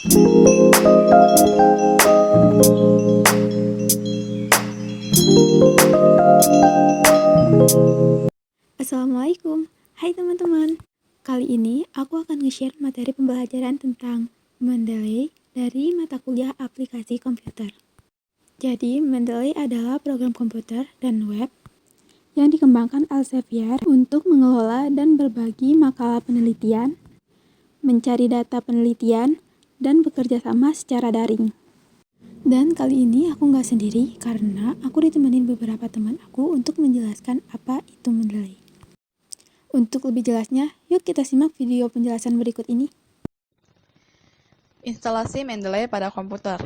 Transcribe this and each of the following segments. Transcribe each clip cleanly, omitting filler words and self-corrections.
Assalamualaikum, hai teman-teman. Kali ini aku akan nge-share materi pembelajaran tentang Mendeley dari mata kuliah aplikasi komputer. Jadi, Mendeley adalah program komputer dan web yang dikembangkan Elsevier untuk mengelola dan berbagi makalah penelitian, mencari data penelitian, dan bekerja sama secara daring. Dan kali ini aku nggak sendiri karena aku ditemenin beberapa teman aku untuk menjelaskan apa itu Mendeley. Untuk lebih jelasnya, yuk kita simak video penjelasan berikut ini. Instalasi Mendeley pada komputer.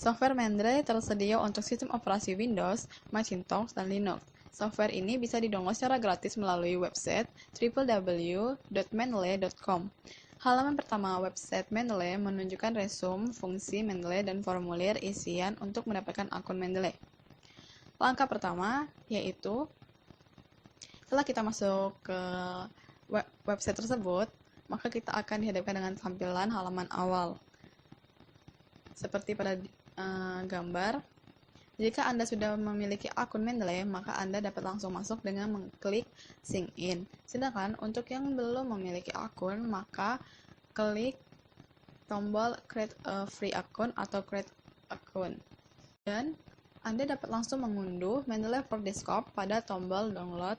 Software Mendeley tersedia untuk sistem operasi Windows, Macintosh, dan Linux. Software ini bisa didownload secara gratis melalui website www.mendeley.com. Halaman pertama website Mendeley menunjukkan resume, fungsi Mendeley, dan formulir isian untuk mendapatkan akun Mendeley. Langkah pertama yaitu setelah kita masuk ke website tersebut, maka kita akan dihadapkan dengan tampilan halaman awal. Seperti pada gambar, jika Anda sudah memiliki akun Mendeley, maka Anda dapat langsung masuk dengan mengklik sign in. Sedangkan untuk yang belum memiliki akun, maka klik tombol create a free account atau create account. Dan Anda dapat langsung mengunduh Mendeley for Desktop pada tombol download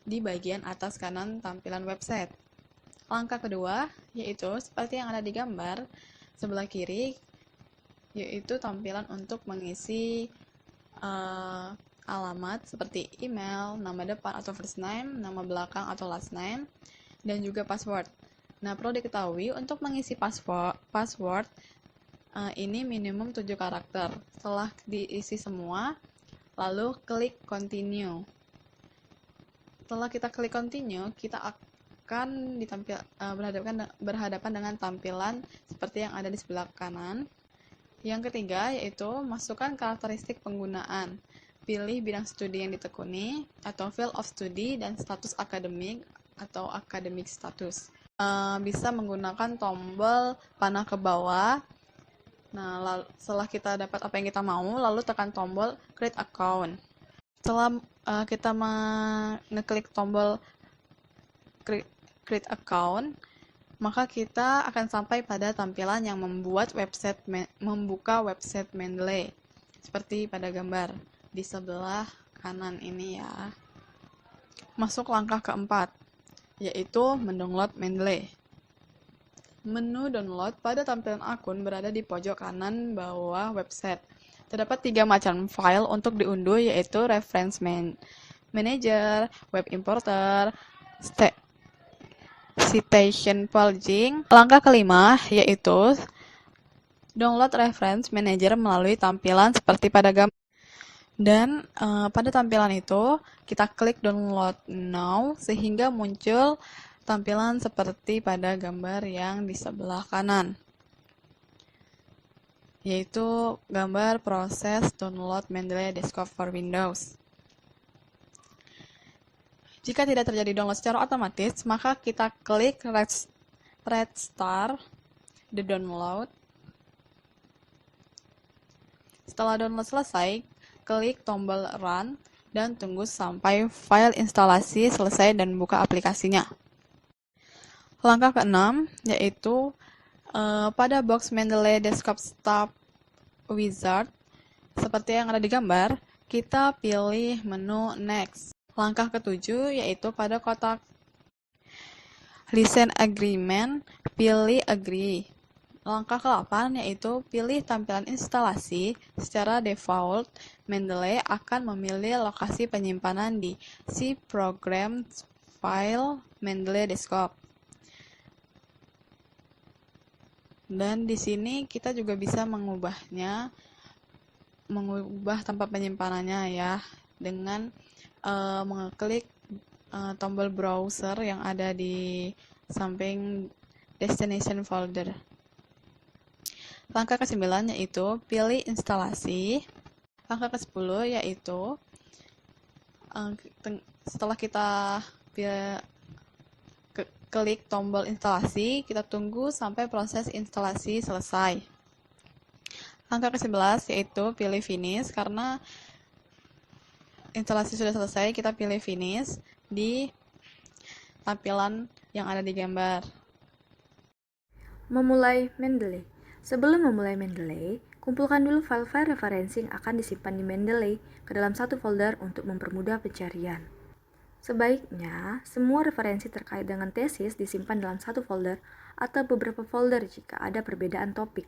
di bagian atas kanan tampilan website. Langkah kedua yaitu seperti yang ada di gambar sebelah kiri, yaitu tampilan untuk mengisi alamat seperti email, nama depan atau first name, nama belakang atau last name, dan juga password. Nah, perlu diketahui untuk mengisi password ini minimum 7 karakter. Setelah diisi semua, lalu klik continue. Setelah kita klik continue, kita akan berhadapan dengan tampilan seperti yang ada di sebelah kanan. Yang ketiga yaitu masukkan karakteristik penggunaan. Pilih bidang studi yang ditekuni atau field of study dan status akademik atau academic status. Bisa menggunakan tombol panah ke bawah. Nah, setelah kita dapat apa yang kita mau, lalu tekan tombol create account. Setelah kita mengeklik tombol create account, maka kita akan sampai pada tampilan yang membuka website Mendeley seperti pada gambar di sebelah kanan ini ya. Masuk langkah keempat, yaitu mendownload Mendeley. Menu download pada tampilan akun berada di pojok kanan bawah website. Terdapat 3 macam file untuk diunduh, yaitu Reference Manager, Web Importer, Citation Purging. Langkah kelima yaitu download Reference Manager melalui tampilan seperti pada gambar. Dan pada tampilan itu kita klik download now sehingga muncul tampilan seperti pada gambar yang di sebelah kanan, yaitu gambar proses download Mendeley Desktop for Windows. Jika tidak terjadi download secara otomatis, maka kita klik restart the download. Setelah download selesai, klik tombol run dan tunggu sampai file instalasi selesai dan buka aplikasinya. Langkah keenam yaitu pada box Mendeley Desktop Start Wizard, seperti yang ada di gambar, kita pilih menu Next. Langkah ketujuh yaitu pada kotak License Agreement, pilih Agree. Langkah ke-8 yaitu pilih tampilan instalasi. Secara default, Mendeley akan memilih lokasi penyimpanan di C Program File Mendeley Desktop. Dan di sini kita juga bisa mengubah tempat penyimpanannya ya, dengan mengeklik tombol browser yang ada di samping destination folder. Langkah ke-9 yaitu pilih instalasi. Langkah ke-10 yaitu setelah kita klik tombol instalasi, kita tunggu sampai proses instalasi selesai. Langkah ke-11 yaitu pilih finish. Karena instalasi sudah selesai, kita pilih finish di tampilan yang ada di gambar. Memulai Mendeley. Sebelum memulai Mendeley, kumpulkan dulu file-file referensi yang akan disimpan di Mendeley ke dalam satu folder untuk mempermudah pencarian. Sebaiknya, semua referensi terkait dengan tesis disimpan dalam satu folder atau beberapa folder jika ada perbedaan topik.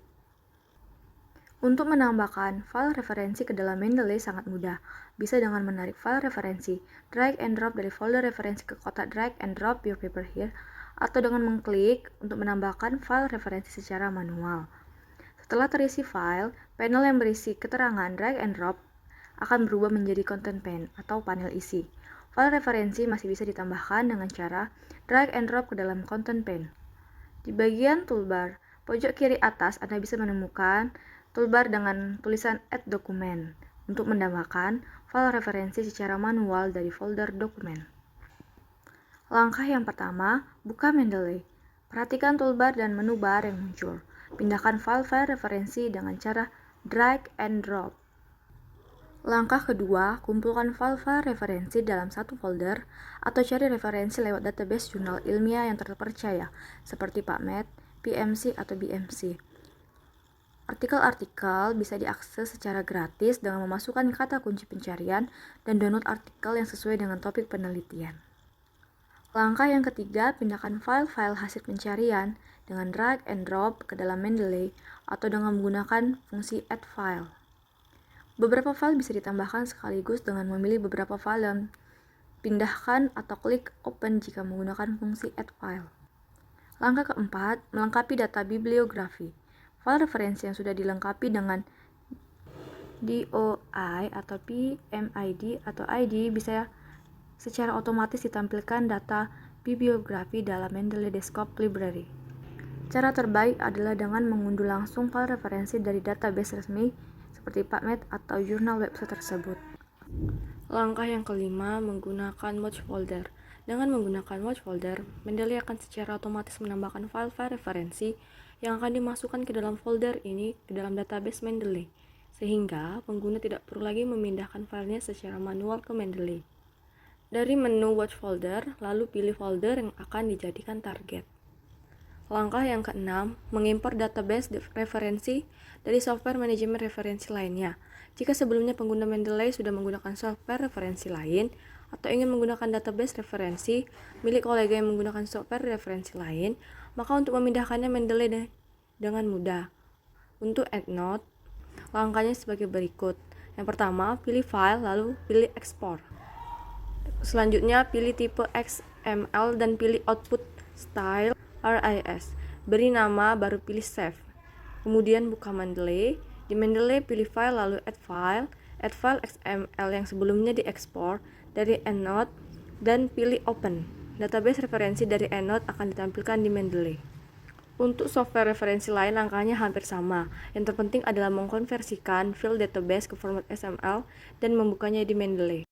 Untuk menambahkan file referensi ke dalam Mendeley sangat mudah. Bisa dengan menarik file referensi, drag and drop dari folder referensi ke kotak drag and drop your paper here, atau dengan mengklik untuk menambahkan file referensi secara manual. Setelah terisi file, panel yang berisi keterangan drag and drop akan berubah menjadi content pane atau panel isi. File referensi masih bisa ditambahkan dengan cara drag and drop ke dalam content pane. Di bagian toolbar pojok kiri atas Anda bisa menemukan toolbar dengan tulisan Add Document untuk menambahkan file referensi secara manual dari folder dokumen. Langkah yang pertama, buka Mendeley. Perhatikan toolbar dan menu bar yang muncul. Pindahkan file-file referensi dengan cara drag and drop. Langkah kedua, kumpulkan file-file referensi dalam satu folder atau cari referensi lewat database jurnal ilmiah yang terpercaya seperti PubMed, PMC, atau BMC. Artikel-artikel bisa diakses secara gratis dengan memasukkan kata kunci pencarian dan download artikel yang sesuai dengan topik penelitian. Langkah yang ketiga, pindahkan file-file hasil pencarian dengan drag and drop ke dalam Mendeley atau dengan menggunakan fungsi add file. Beberapa file bisa ditambahkan sekaligus dengan memilih beberapa file dan pindahkan atau klik open jika menggunakan fungsi add file. Langkah keempat, melengkapi data bibliografi. File referensi yang sudah dilengkapi dengan DOI atau PMID atau ID bisa secara otomatis ditampilkan data bibliografi dalam Mendeley Desktop Library. Cara terbaik adalah dengan mengunduh langsung file referensi dari database resmi seperti PubMed atau jurnal website tersebut. Langkah yang kelima, menggunakan watch folder. Dengan menggunakan watch folder, Mendeley akan secara otomatis menambahkan file-file referensi yang akan dimasukkan ke dalam folder ini ke dalam database Mendeley, sehingga pengguna tidak perlu lagi memindahkan filenya secara manual ke Mendeley. Dari menu watch folder, lalu pilih folder yang akan dijadikan target. Langkah yang keenam, mengimpor database referensi dari software manajemen referensi lainnya. Jika sebelumnya pengguna Mendeley sudah menggunakan software referensi lain atau ingin menggunakan database referensi milik kolega yang menggunakan software referensi lain, maka untuk memindahkannya Mendeley dengan mudah. Untuk EndNote, langkahnya sebagai berikut. Yang pertama, pilih file lalu pilih export. Selanjutnya, pilih tipe XML dan pilih output style RIS. Beri nama baru pilih save. Kemudian buka Mendeley. Di Mendeley pilih file lalu add file. Add file XML yang sebelumnya diekspor dari EndNote dan pilih open. Database referensi dari EndNote akan ditampilkan di Mendeley. Untuk software referensi lain langkahnya hampir sama. Yang terpenting adalah mengkonversikan file database ke format XML dan membukanya di Mendeley.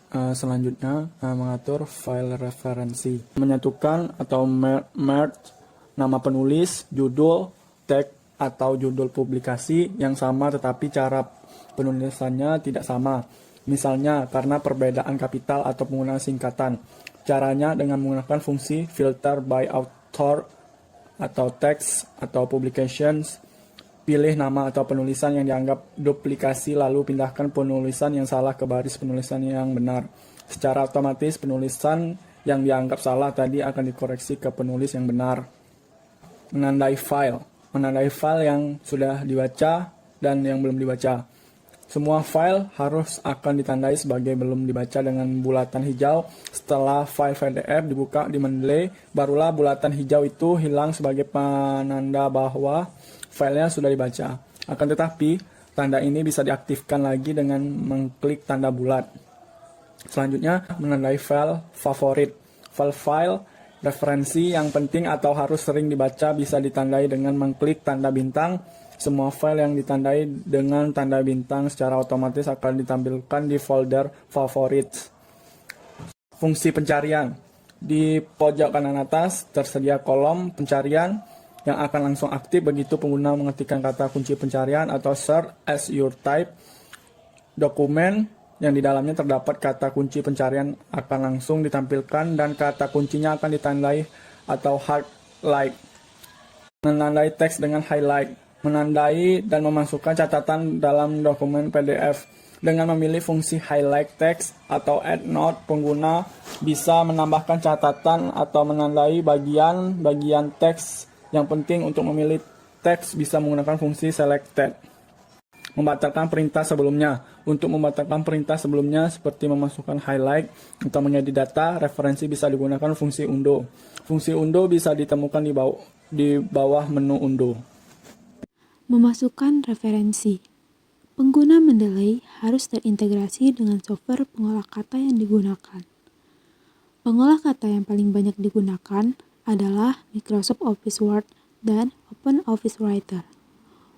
Selanjutnya, mengatur file referensi. Menyatukan atau merge nama penulis, judul, tag, atau judul publikasi yang sama tetapi cara penulisannya tidak sama. Misalnya, karena perbedaan kapital atau penggunaan singkatan. Caranya dengan menggunakan fungsi filter by author atau text atau publications. Pilih nama atau penulisan yang dianggap duplikasi lalu pindahkan penulisan yang salah ke baris penulisan yang benar. Secara otomatis penulisan yang dianggap salah tadi akan dikoreksi ke penulis yang benar. Menandai file. Menandai file yang sudah dibaca dan yang belum dibaca. Semua file harus akan ditandai sebagai belum dibaca dengan bulatan hijau. Setelah file PDF dibuka di Mendeley, barulah bulatan hijau itu hilang sebagai penanda bahwa filenya sudah dibaca. Akan tetapi, tanda ini bisa diaktifkan lagi dengan mengklik tanda bulat. Selanjutnya, menandai file favorit. File referensi yang penting atau harus sering dibaca bisa ditandai dengan mengklik tanda bintang. Semua file yang ditandai dengan tanda bintang secara otomatis akan ditampilkan di folder favorit. Fungsi pencarian. Di pojok kanan atas tersedia kolom pencarian yang akan langsung aktif begitu pengguna mengetikkan kata kunci pencarian atau search as you type. Dokumen yang di dalamnya terdapat kata kunci pencarian akan langsung ditampilkan dan kata kuncinya akan ditandai atau highlight. Menandai teks dengan highlight, menandai dan memasukkan catatan dalam dokumen PDF. Dengan memilih fungsi highlight text atau add note, pengguna bisa menambahkan catatan atau menandai bagian-bagian teks yang penting. Untuk memilih teks bisa menggunakan fungsi selected. Membatalkan perintah sebelumnya. Untuk membatalkan perintah sebelumnya seperti memasukkan highlight atau mengedit data, referensi bisa digunakan fungsi undo. Fungsi undo bisa ditemukan di bawah menu undo. Memasukkan referensi. Pengguna Mendeley harus terintegrasi dengan software pengolah kata yang digunakan. Pengolah kata yang paling banyak digunakan adalah Microsoft Office Word dan Open Office Writer.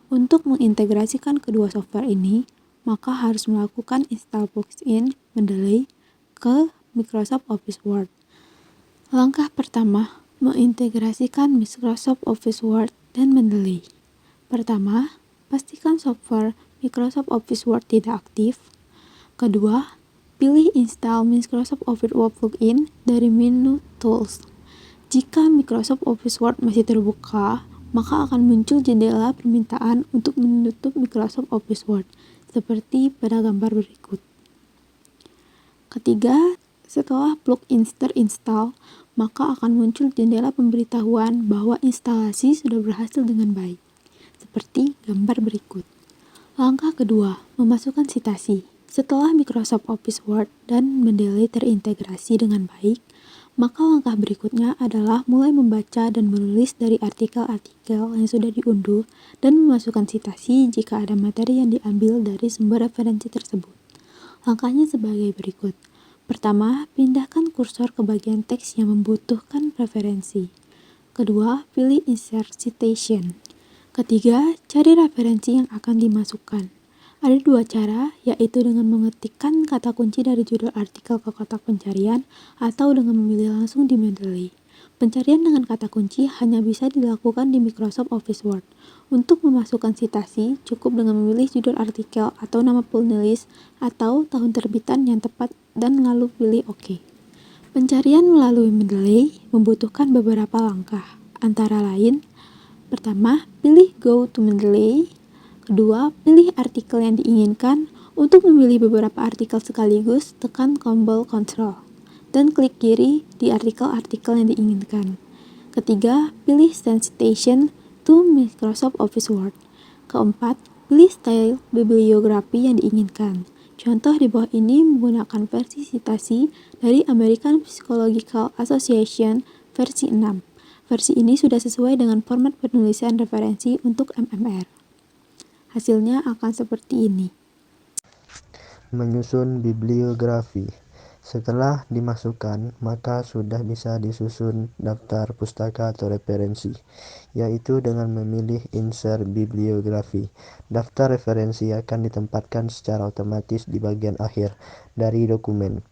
Untuk mengintegrasikan kedua software ini, maka harus melakukan install plugin Mendeley ke Microsoft Office Word. Langkah pertama, mengintegrasikan Microsoft Office Word dan Mendeley. Pertama, pastikan software Microsoft Office Word tidak aktif. Kedua, pilih install Microsoft Office Word plugin dari menu Tools. Jika Microsoft Office Word masih terbuka, maka akan muncul jendela permintaan untuk menutup Microsoft Office Word, seperti pada gambar berikut. Ketiga, setelah plugin terinstall, maka akan muncul jendela pemberitahuan bahwa instalasi sudah berhasil dengan baik, seperti gambar berikut. Langkah kedua, memasukkan citasi. Setelah Microsoft Office Word dan Mendeley terintegrasi dengan baik, maka langkah berikutnya adalah mulai membaca dan menulis dari artikel-artikel yang sudah diunduh dan memasukkan citasi jika ada materi yang diambil dari sumber referensi tersebut. Langkahnya sebagai berikut. Pertama, pindahkan kursor ke bagian teks yang membutuhkan referensi. Kedua, pilih Insert Citation. Ketiga, cari referensi yang akan dimasukkan. Ada dua cara, yaitu dengan mengetikkan kata kunci dari judul artikel ke kotak pencarian atau dengan memilih langsung di Mendeley. Pencarian dengan kata kunci hanya bisa dilakukan di Microsoft Office Word. Untuk memasukkan citasi, cukup dengan memilih judul artikel atau nama penulis atau tahun terbitan yang tepat dan lalu pilih OK. Pencarian melalui Mendeley membutuhkan beberapa langkah, antara lain: pertama, pilih Go to Mendeley. Kedua, pilih artikel yang diinginkan. Untuk memilih beberapa artikel sekaligus, tekan tombol Ctrl dan klik kiri di artikel-artikel yang diinginkan. Ketiga, pilih Send Citation to Microsoft Office Word. Keempat, pilih style bibliografi yang diinginkan. Contoh di bawah ini menggunakan versi citasi dari American Psychological Association versi 6. Versi ini sudah sesuai dengan format penulisan referensi untuk MMR. Hasilnya akan seperti ini. Menyusun bibliografi. Setelah dimasukkan, maka sudah bisa disusun daftar pustaka atau referensi, yaitu dengan memilih Insert Bibliografi. Daftar referensi akan ditempatkan secara otomatis di bagian akhir dari dokumen.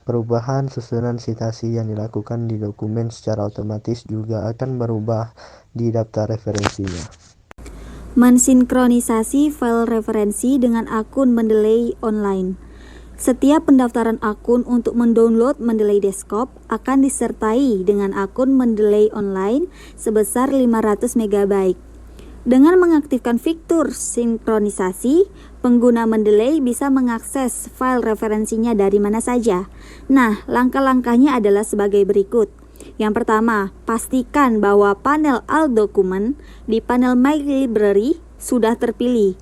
Perubahan susunan citasi yang dilakukan di dokumen secara otomatis juga akan berubah di daftar referensinya. Mensinkronisasi file referensi dengan akun Mendeley online. Setiap pendaftaran akun untuk mendownload Mendeley Desktop akan disertai dengan akun Mendeley online sebesar 500 MB. Dengan mengaktifkan fitur sinkronisasi, pengguna Mendeley bisa mengakses file referensinya dari mana saja. Nah, langkah-langkahnya adalah sebagai berikut. Yang pertama, pastikan bahwa panel All Document di panel My Library sudah terpilih.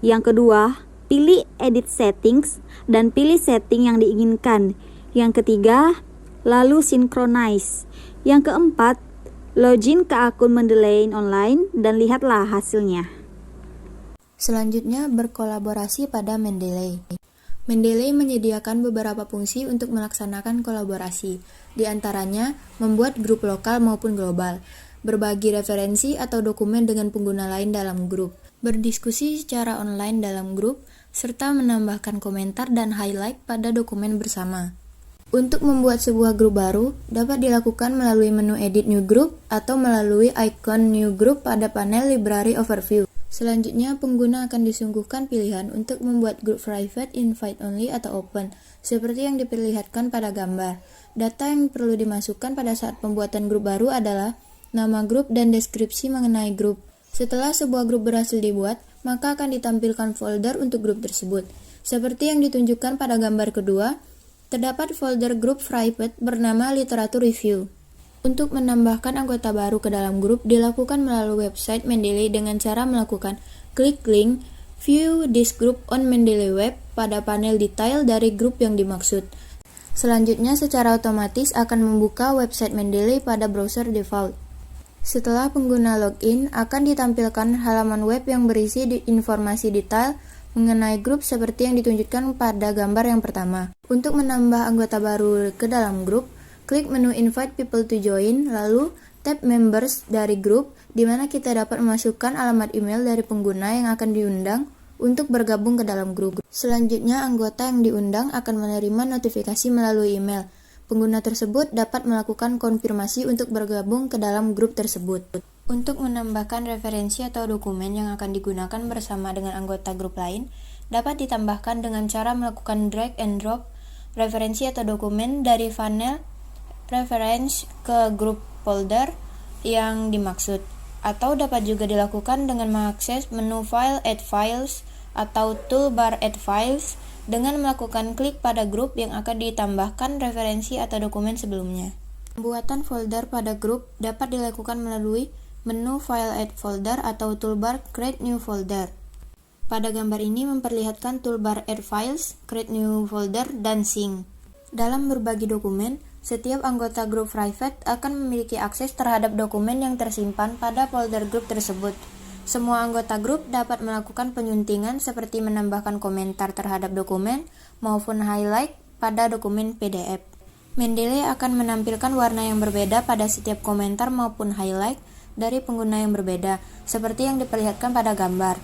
Yang kedua, pilih Edit Settings dan pilih setting yang diinginkan. Yang ketiga, lalu Synchronize. Yang keempat, login ke akun Mendeley online dan lihatlah hasilnya. Selanjutnya, berkolaborasi pada Mendeley. Mendeley menyediakan beberapa fungsi untuk melaksanakan kolaborasi, di antaranya membuat grup lokal maupun global, berbagi referensi atau dokumen dengan pengguna lain dalam grup, berdiskusi secara online dalam grup, serta menambahkan komentar dan highlight pada dokumen bersama. Untuk membuat sebuah grup baru, dapat dilakukan melalui menu Edit New Group atau melalui ikon New Group pada panel Library Overview. Selanjutnya, pengguna akan disuguhkan pilihan untuk membuat grup private, invite only, atau open, seperti yang diperlihatkan pada gambar. Data yang perlu dimasukkan pada saat pembuatan grup baru adalah nama grup dan deskripsi mengenai grup. Setelah sebuah grup berhasil dibuat, maka akan ditampilkan folder untuk grup tersebut. Seperti yang ditunjukkan pada gambar kedua, terdapat folder grup private bernama Literatur Review. Untuk menambahkan anggota baru ke dalam grup dilakukan melalui website Mendeley dengan cara melakukan klik link View this group on Mendeley Web pada panel detail dari grup yang dimaksud. Selanjutnya secara otomatis akan membuka website Mendeley pada browser default. Setelah pengguna login, akan ditampilkan halaman web yang berisi informasi detail mengenai grup seperti yang ditunjukkan pada gambar yang pertama. Untuk menambah anggota baru ke dalam grup, klik menu Invite People to Join, lalu tab Members dari grup, di mana kita dapat memasukkan alamat email dari pengguna yang akan diundang untuk bergabung ke dalam grup. Selanjutnya, anggota yang diundang akan menerima notifikasi melalui email. Pengguna tersebut dapat melakukan konfirmasi untuk bergabung ke dalam grup tersebut. Untuk menambahkan referensi atau dokumen yang akan digunakan bersama dengan anggota grup lain, dapat ditambahkan dengan cara melakukan drag and drop referensi atau dokumen dari panel reference ke grup folder yang dimaksud, atau dapat juga dilakukan dengan mengakses menu File, Add Files, atau toolbar Add Files dengan melakukan klik pada grup yang akan ditambahkan referensi atau dokumen sebelumnya. Pembuatan folder pada grup dapat dilakukan melalui menu File Add Folder atau toolbar Create New Folder. Pada gambar ini memperlihatkan toolbar Add Files, Create New Folder, dan Sync. Dalam berbagi dokumen, setiap anggota grup private akan memiliki akses terhadap dokumen yang tersimpan pada folder grup tersebut. Semua anggota grup dapat melakukan penyuntingan seperti menambahkan komentar terhadap dokumen maupun highlight pada dokumen PDF. Mendeley akan menampilkan warna yang berbeda pada setiap komentar maupun highlight dari pengguna yang berbeda, seperti yang diperlihatkan pada gambar.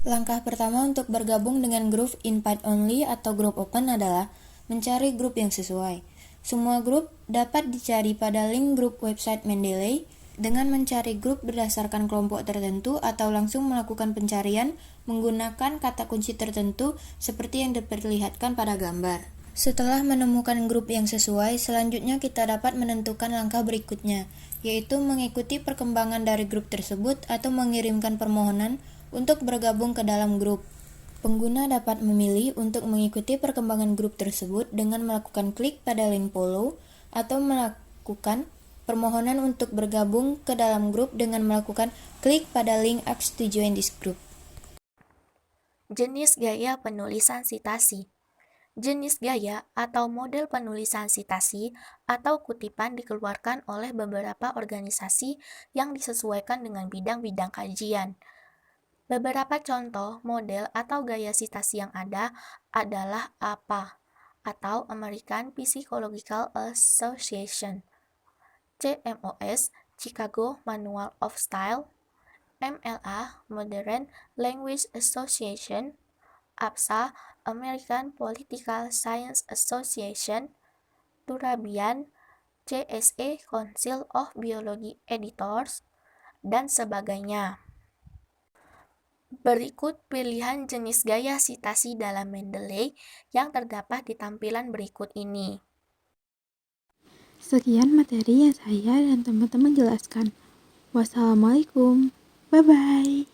Langkah pertama untuk bergabung dengan grup invite only atau grup open adalah mencari grup yang sesuai. Semua grup dapat dicari pada link grup website Mendeley dengan mencari grup berdasarkan kelompok tertentu atau langsung melakukan pencarian menggunakan kata kunci tertentu seperti yang diperlihatkan pada gambar. Setelah menemukan grup yang sesuai, selanjutnya kita dapat menentukan langkah berikutnya, yaitu mengikuti perkembangan dari grup tersebut atau mengirimkan permohonan untuk bergabung ke dalam grup. Pengguna dapat memilih untuk mengikuti perkembangan grup tersebut dengan melakukan klik pada link follow atau melakukan permohonan untuk bergabung ke dalam grup dengan melakukan klik pada link Ask to join this group. Jenis gaya penulisan sitasi. Jenis gaya atau model penulisan sitasi atau kutipan dikeluarkan oleh beberapa organisasi yang disesuaikan dengan bidang-bidang kajian. Beberapa contoh model atau gaya sitasi yang ada adalah APA atau American Psychological Association, CMOS, Chicago Manual of Style, MLA, Modern Language Association, APSA, American Political Science Association, Turabian, CSE, Council of Biology Editors, dan sebagainya. Berikut pilihan jenis gaya sitasi dalam Mendeley yang terdapat di tampilan berikut ini. Sekian materi yang saya dan teman-teman jelaskan. Wassalamualaikum. Bye-bye.